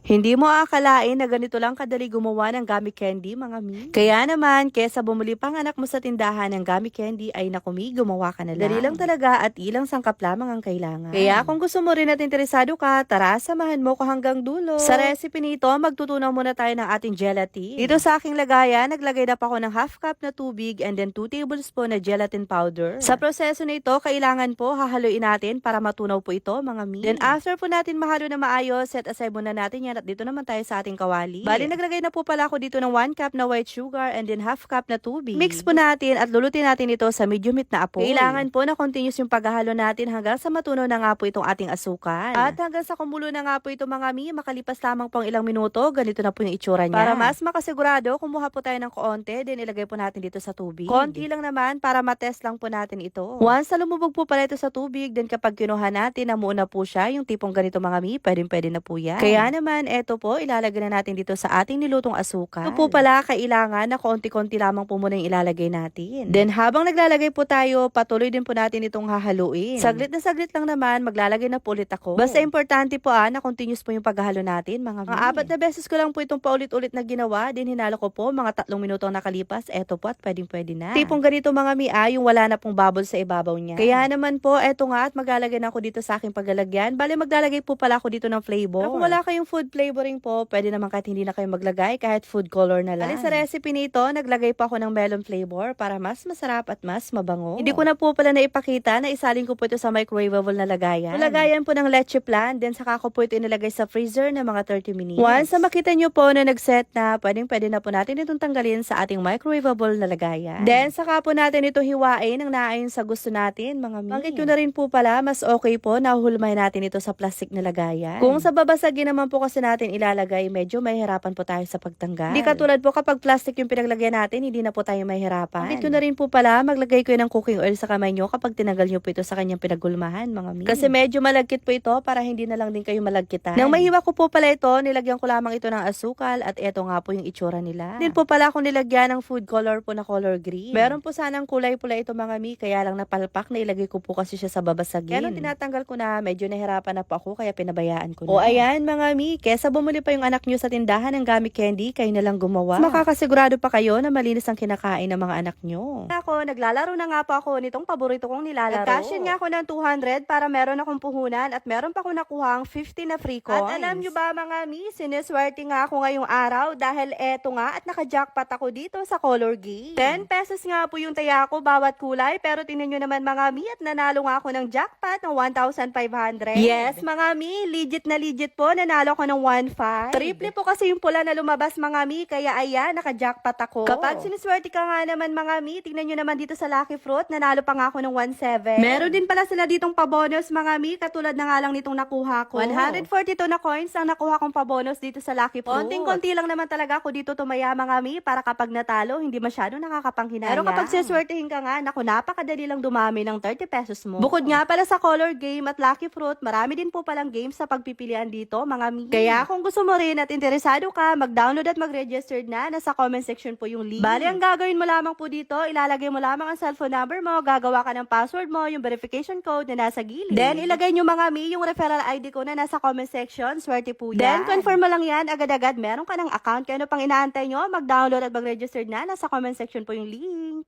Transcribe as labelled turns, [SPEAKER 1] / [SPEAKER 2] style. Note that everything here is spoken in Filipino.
[SPEAKER 1] Hindi mo aakalain na ganito lang kadali gumawa ng gummy candy, mga mi. Kaya naman, kesa bumuli pang anak mo sa tindahan ng gummy candy, ay nakumi, gumawa ka na lang. Dali lang talaga at ilang sangkap lamang ang kailangan. Kaya kung gusto mo rin at interesado ka, tara, samahan mo ko hanggang dulo. Sa recipe nito, magtutunaw muna tayo ng ating gelatin. Dito sa aking lagayan, naglagay na pa ako ng half cup na tubig and then 2 tablespoon na gelatin powder. Sa proseso na ito, kailangan po hahaluin natin para matunaw po ito, mga mi. Then after po natin mahalo na maayos, set aside muna natin yan at dito naman tayo sa ating kawali. Bali, naglagay na po pala ako dito ng 1 cup na white sugar and then half cup na tubig. Mix po natin at lulutin natin ito sa medium heat na apoy. Kailangan po na continuous yung paghahalo natin hanggang sa matunaw na nga po itong ating asukal. At hanggang sa kumulo na nga po ito, mga mi, makalipas lamang pong ilang minuto, ganito na po yung itsura niya. Para mas makasigurado, kumuha po tayo ng konti, then ilagay po natin dito sa tubig. Konti lang naman para matest lang po natin ito. Once na lumubog po pala ito sa tubig, then kapag kinuha natin, namuo na po siya, yung tipong ganito, mga mi, pwede na po yan. Kaya naman, eto po, ilalagay na natin dito sa ating nilutong asukal. Ito po pala, kailangan na konti-konti lamang po muna yung ilalagay natin. Then, habang naglalagay po tayo, patuloy din po natin itong hahaluin. Saglit na saglit lang naman, maglalagay na po ulit ako. Basta importante po na continuous po yung paghahalo natin, mga 4 na beses ko lang po itong paulit-ulit na ginawa, din hinalo ko po, mga 3 minuto ang nakalipas, eto po at pwede na. Tipong ganito, mga mi, yung wala na pong bubble sa ibabaw niya. Kaya naman po, eto nga at maglalagay na ako dito sa aking paglalagyan. Bale, maglalagay po pala ako dito ng flavor. Pero kung wala kayong food flavoring po, pwede naman kahit hindi na kayo maglagay, kahit food color na lang. Sa recipe nito, naglagay pa ako ng melon flavor para mas masarap at mas mabango. Hindi ko na po pala naipakita na isalin ko po ito sa microwavable na lagayan. Lagayan po ng leche plan, then saka ko po ito inilagay sa freezer na mga 30 minutes. Once na makita nyo po na nag-set na, pwede na po natin itong tanggalin sa ating microwavable na lagayan. Then saka po natin ito hiwain ng naayon sa gusto natin, mga mi. Bakit ko na rin po pala, mas okay po na hulmay natin ito sa plastic na lagayan. Kung sa babasagin naman po kasi natin ilalagay, medyo mahihirapan po tayo sa pagtanggal. Hindi katulad po kapag plastic yung pinaglagyan natin, hindi na po tayo mahihirapan. Bakit ko na rin po pala, maglagay ko ng cooking oil sa kamay nyo kapag tinanggal nyo po ito sa kanyang pinagulmahan, mga mi. Kasi medyo malagkit po ito para hindi na lang din kayo malagkitan. Nang mahiwa ko po pala ito, nilagyan ko lamang ito ng asukal at eto nga po yung itsura nila. Din po pala akong nilagyan ng food color po na color green. Meron po sanang kulay pula ito, mga mi, kaya lang napalpak na ilagay ko po kasi siya sa babasagin. Kaya nung tinatanggal ko na, medyo nahirapan na po ako kaya pinabayaan ko na. O ayan, mga mi, kesa bumuli pa yung anak nyo sa tindahan ng gummy candy, kayo na lang gumawa. Makakasigurado pa kayo na malinis ang kinakain ng mga anak nyo. Ako, naglalaro na nga po ako nitong paborito kong nilalaro. Nag-cashin nga ako ng 200 para meron akong puhunan at meron pa akong nakuhang 50 na free coins. At alam nyo ba, mga mi, sineswerte nga ako ngayong araw dahil eto nga at naka-jackpot ako dito sa color game. 10 pesos nga po yung taya ko bawat kulay, pero tingnan nyo naman, mga mi, at nanalo nga ako ng jackpot ng 1,500. Yes, mga mi, legit na legit po, nanalo ko ng 1,500. Triple po kasi yung pula na lumabas, mga mi, kaya ayan, naka-jackpot ako. Kapag siniswerte ka nga naman, mga mi, tingnan nyo naman dito sa Lucky Fruit, nanalo pa nga ako ng 1,700. Meron din pala sila ditong pabonus, mga mi, katulad na nga lang nitong nakuha ko. 142 na coins ang nakuha kong pabonus dito sa Lucky Fruit. Konting-konti lang naman talaga ako dito tumaya, mga mi, para kapag natalo, hindi masyado nakakapanghinaya. Pero kapag siswertehin ka nga, naku, napakadali lang dumami ng 30 pesos mo. Bukod nga pala sa color game at Lucky Fruit, marami din po palang games sa pagpipilian dito, mga mi. Kaya kung gusto mo rin at interesado ka, mag-download at mag-register na, nasa comment section po yung link. Bali, ang gagawin mo lamang po dito, ilalagay mo lamang ang cellphone number mo, gagawa ka ng password mo, yung verification code na nasa gilid. Then, ilagay nyo, mga mi, yung referral ID ko na nasa comment section, swerte po yan. Then, confirm mo lang yan, agad-agad, meron ka ng account, kaya ano pang inaantay nyo, mag-download at mag-register na, nasa comment section po yung link.